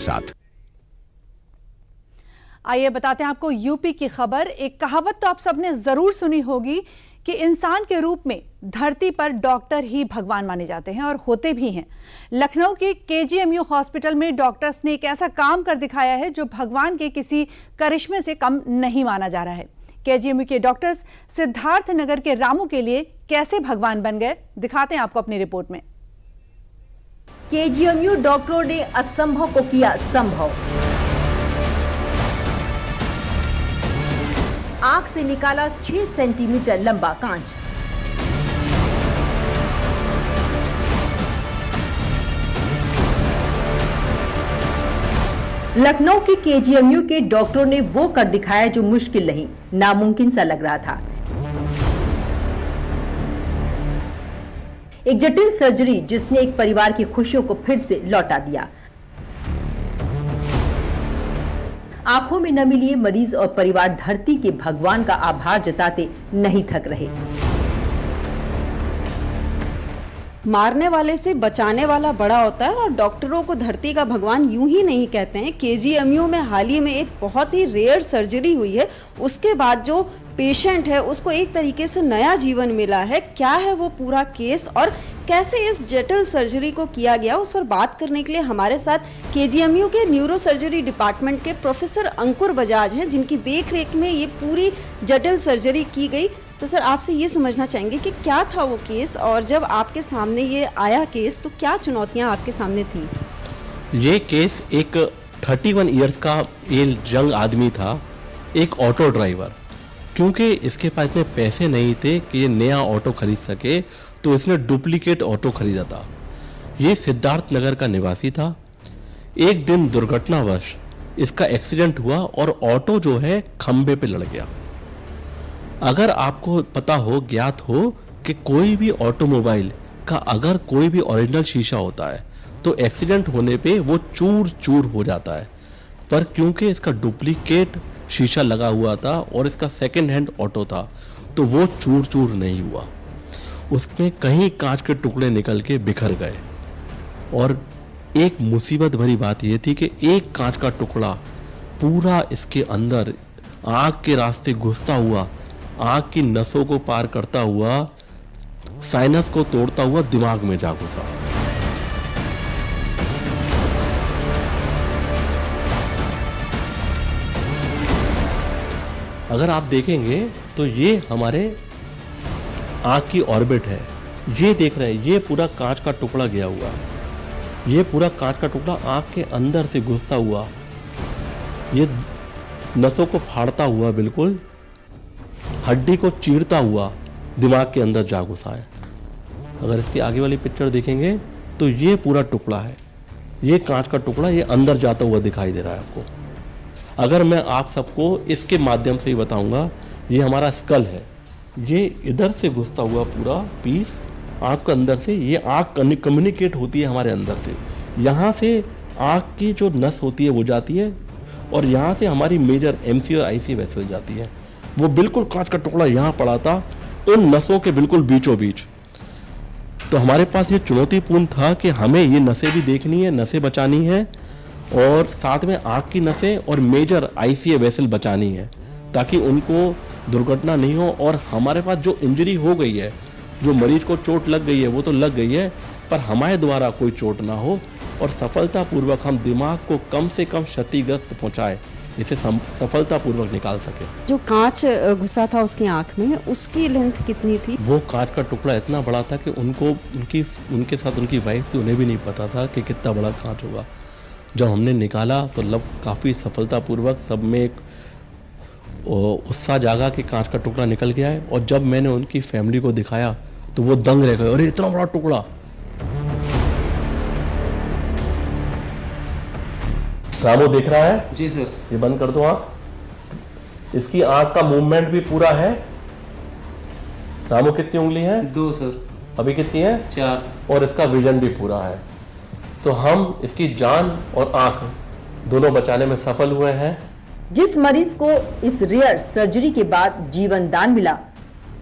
साथ। आइए बताते हैं आपको यूपी की खबर। एक कहावत तो आप सबने जरूर सुनी होगी कि इंसान के रूप में धरती पर डॉक्टर ही भगवान माने जाते हैं और होते भी हैं। लखनऊ के केजीएमयू हॉस्पिटल में डॉक्टर्स ने एक ऐसा काम कर दिखाया है जो भगवान के किसी करिश्मे से कम नहीं माना जा रहा है। केजीएमयू के डॉक्टर्स सिद्धार्थ नगर के रामू के लिए कैसे भगवान बन गए, दिखाते हैं आपको अपनी रिपोर्ट में। केजीएमयू डॉक्टरों ने असंभव को किया संभव। आंख से निकाला 6 सेंटीमीटर लंबा कांच। लखनऊ के केजीएमयू के डॉक्टरों ने वो कर दिखाया जो मुश्किल नहीं, नामुमकिन सा लग रहा था। एक जटिल सर्जरी जिसने एक परिवार की खुशियों को फिर से लौटा दिया। आंखों में नमी लिए मरीज और परिवार धरती के भगवान का आभार जताते नहीं थक रहे। मारने वाले से बचाने वाला बड़ा होता है और डॉक्टरों को धरती का भगवान यूं ही नहीं कहते हैं। केजीएमयू में हाल ही में एक बहुत ही रेयर सर्जरी हुई है, उसके बाद जो पेशेंट है उसको एक तरीके से नया जीवन मिला है। क्या है वो पूरा केस और कैसे इस जटिल सर्जरी को किया गया, उस पर बात करने के लिए हमारे साथ केजीएमयू के न्यूरो सर्जरी डिपार्टमेंट के प्रोफेसर अंकुर बजाज हैं, जिनकी देखरेख में ये पूरी जटिल सर्जरी की गई। तो सर, आपसे ये समझना चाहेंगे कि क्या था वो केस और जब आपके सामने ये आया केस तो क्या चुनौतियां आपके सामने थी? ये केस एक 31 इयर्स का ये यंग आदमी था, एक ऑटो ड्राइवर। क्योंकि इसके पास इतने पैसे नहीं थे कि ये नया ऑटो खरीद सके, तो इसने डुप्लीकेट ऑटो खरीदा था। ये सिद्धार्थ नगर का निवासी था। एक दिन दुर्घटनावश इसका एक्सीडेंट हुआ और ऑटो जो है खंबे पे लड़ गया। अगर आपको पता हो, ज्ञात हो कि कोई भी ऑटोमोबाइल का अगर कोई भी ओरिजिनल शीशा होता है तो एक्सीडेंट होने पे वो चूर चूर हो जाता है, पर क्योंकि इसका डुप्लीकेट शीशा लगा हुआ था और इसका सेकंड हैंड ऑटो था तो वो चूर चूर नहीं हुआ। उसमें कहीं कांच के टुकड़े निकल के बिखर गए। और एक मुसीबत भरी बात यह थी कि एक कांच का टुकड़ा पूरा इसके अंदर आँख के रास्ते घुसता हुआ, आँख की नसों को पार करता हुआ, साइनस को तोड़ता हुआ दिमाग में जा घुसा। अगर आप देखेंगे तो ये हमारे आँख की ऑर्बिट है, ये देख रहे हैं, ये पूरा कांच का टुकड़ा गया हुआ, ये पूरा कांच का टुकड़ा आँख के अंदर से घुसता हुआ, ये नसों को फाड़ता हुआ, बिल्कुल हड्डी को चीरता हुआ दिमाग के अंदर जा घुसा है। अगर इसकी आगे वाली पिक्चर देखेंगे तो ये पूरा टुकड़ा है, ये कांच का टुकड़ा, ये अंदर जाता हुआ दिखाई दे रहा है आपको। अगर मैं आप सबको इसके माध्यम से ही बताऊंगा, ये हमारा स्कल है, ये इधर से घुसता हुआ पूरा पीस आँख के अंदर से, ये आँख कम्युनिकेट होती है हमारे अंदर से, यहाँ से आँख की जो नस होती है वो जाती है और यहाँ से हमारी मेजर एमसी और आईसी वेसल जाती है। वो बिल्कुल कांच का टुकड़ा यहाँ पड़ा था उन नसों के बिल्कुल बीचों बीच। तो हमारे पास ये चुनौतीपूर्ण था कि हमें ये नसें भी देखनी है, नसें बचानी है और साथ में आँख की नसें और मेजर आईसीए वेसल बचानी है ताकि उनको दुर्घटना नहीं हो। और हमारे पास जो इंजरी हो गई है, जो मरीज को चोट लग गई है वो तो लग गई है, पर हमारे द्वारा कोई चोट ना हो और सफलतापूर्वक हम दिमाग को कम से कम क्षतिग्रस्त पहुँचाए, इसे सफलतापूर्वक निकाल सके। जो कांच घुसा था उसकी आंख में, उसकी लेंथ कितनी थी? वो कांच का टुकड़ा इतना बड़ा था कि उनके साथ उनकी वाइफ थी, उन्हें भी नहीं पता था कि कितना बड़ा कांच होगा। जब हमने निकाला तो काफ़ी सफलतापूर्वक सब में एक उत्साह जागा कि कांच का टुकड़ा निकल गया है। और जब मैंने उनकी फैमिली को दिखाया तो वो दंग रह गए, अरे इतना बड़ा टुकड़ा। रामू दिख रहा है? जी सर। ये बंद कर दो आप। इसकी आंख का मूवमेंट भी पूरा है। रामू कितनी उंगली है? 2 सर। अभी कितनी है? 4। और इसका विजन भी पूरा है। तो हम इसकी जान और आंख दोनों बचाने में सफल हुए हैं। जिस मरीज को इस रेयर सर्जरी के बाद जीवन दान मिला,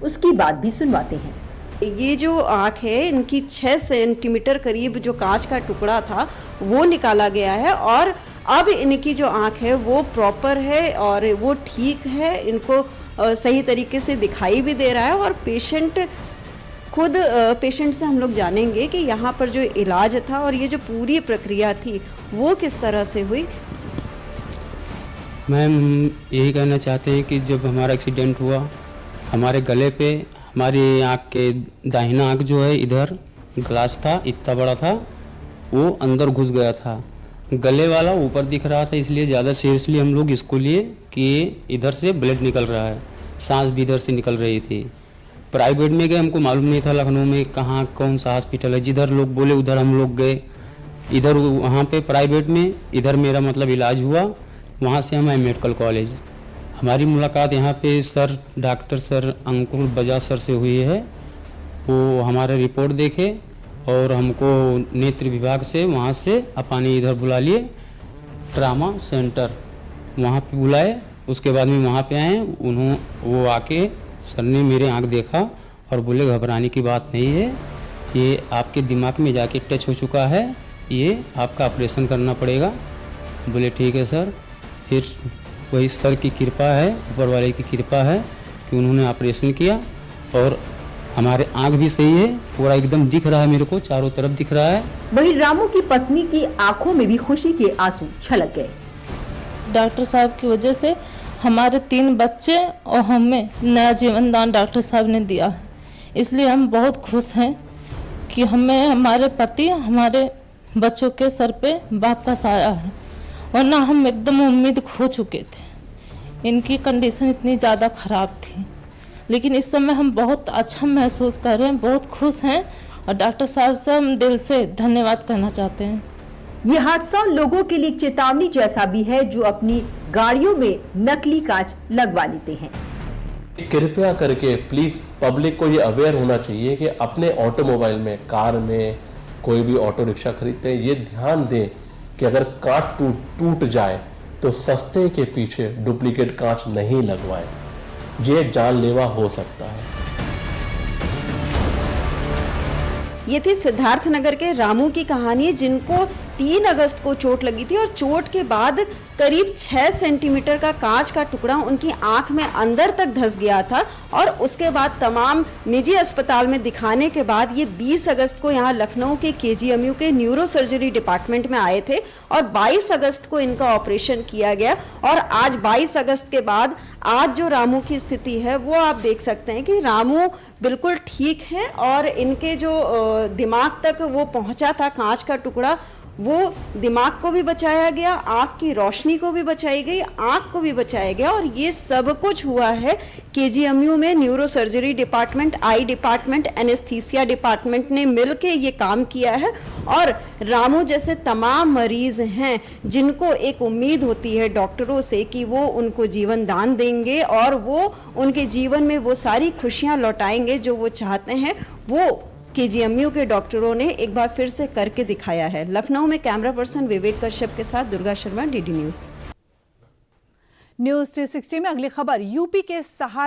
उसकी बात भी सुनवाते हैं। ये जो आँख है, इनकी 6 सेंटीमीटर करीब जो कांच का टुकड़ा था वो निकाला गया है और अब इनकी जो आँख है वो प्रॉपर है और वो ठीक है, इनको सही तरीके से दिखाई भी दे रहा है। और खुद पेशेंट से हम लोग जानेंगे कि यहाँ पर जो इलाज था और ये जो पूरी प्रक्रिया थी वो किस तरह से हुई। मैम, यही कहना चाहते हैं कि जब हमारा एक्सीडेंट हुआ, हमारे गले पे हमारी आँख के दाहिना आँख जो है इधर ग्लास था, इतना बड़ा था, वो अंदर घुस गया था। गले वाला ऊपर दिख रहा था, इसलिए ज़्यादा सीरियसली हम लोग इसको लिए कि इधर से ब्लड निकल रहा है, सांस भी इधर से निकल रही थी। प्राइवेट में गए, हमको मालूम नहीं था लखनऊ में कहाँ कौन सा हॉस्पिटल है। जिधर लोग बोले उधर हम लोग गए, इधर वहाँ पे प्राइवेट में, इधर मेरा मतलब इलाज हुआ। वहाँ से हम आए मेडिकल कॉलेज। हमारी मुलाकात यहाँ पे डॉक्टर सर अंकुर बजाज सर से हुई है। वो हमारे रिपोर्ट देखे और हमको नेत्र विभाग से वहाँ से अपानी इधर बुला लिए, ट्रामा सेंटर वहाँ पे बुलाए। उसके बाद में वहाँ पे आए, वो आके सर ने मेरे आँख देखा और बोले घबराने की बात नहीं है, ये आपके दिमाग में जाके टच हो चुका है, ये आपका ऑपरेशन करना पड़ेगा। बोले ठीक है सर। फिर वही सर की कृपा है, ऊपर वाले की कृपा है कि उन्होंने ऑपरेशन किया और हमारे आँख भी सही है, पूरा एकदम दिख रहा है, मेरे को चारों तरफ दिख रहा है। वहीं रामू की पत्नी की आंखों में भी खुशी के आंसू छलक गए। डॉक्टर साहब की वजह से हमारे 3 बच्चे और हमें नया जीवन दान डॉक्टर साहब ने दिया है, इसलिए हम बहुत खुश हैं कि हमें हमारे पति हमारे बच्चों के सर पे बाप का साया है, वरना हम एकदम उम्मीद खो चुके थे। इनकी कंडीशन इतनी ज़्यादा ख़राब थी, लेकिन इस समय हम बहुत अच्छा महसूस कर रहे हैं, बहुत खुश हैं और डॉक्टर साहब से हम दिल से धन्यवाद करना चाहते हैं। ये हादसा लोगों के लिए चेतावनी जैसा भी है जो अपनी गाड़ियों में नकली कांच लगवा लेते हैं। कृपया करके प्लीज पब्लिक को ये अवेयर होना चाहिए कि अपने ऑटोमोबाइल में, कार में, कोई भी ऑटो रिक्शा खरीदते हैं, ये ध्यान दें कि अगर कांच टूट जाए तो सस्ते के पीछे डुप्लीकेट कांच नहीं लगवाएं, ये जानलेवा हो सकता है। ये थी सिद्धार्थनगर के रामू की कहानी, जिनको 3 अगस्त को चोट लगी थी और चोट के बाद करीब 6 सेंटीमीटर का कांच का टुकड़ा उनकी आंख में अंदर तक धंस गया था। और उसके बाद तमाम निजी अस्पताल में दिखाने के बाद ये 20 अगस्त को यहाँ लखनऊ के केजीएमयू के न्यूरो सर्जरी डिपार्टमेंट में आए थे और 22 अगस्त को इनका ऑपरेशन किया गया। और आज 22 अगस्त के बाद आज जो रामू की स्थिति है वो आप देख सकते हैं कि रामू बिल्कुल ठीक हैं और इनके जो दिमाग तक वो पहुंचा था कांच का टुकड़ा, वो दिमाग को भी बचाया गया, आँख की रोशनी को भी बचाई गई, आँख को भी बचाया गया। और ये सब कुछ हुआ है केजीएमयू में न्यूरो सर्जरी डिपार्टमेंट, आई डिपार्टमेंट, एनेस्थीसिया डिपार्टमेंट ने मिलके ये काम किया है। और रामू जैसे तमाम मरीज हैं जिनको एक उम्मीद होती है डॉक्टरों से कि वो उनको जीवन दान देंगे और वो उनके जीवन में वो सारी खुशियाँ लौटाएंगे जो वो चाहते हैं, वो केजीएमयू के डॉक्टरों ने एक बार फिर से करके दिखाया है। लखनऊ में कैमरा पर्सन विवेक कश्यप के साथ Durga Sharma, DD news. News 360 में अगली खबर यूपी के सहारनपुर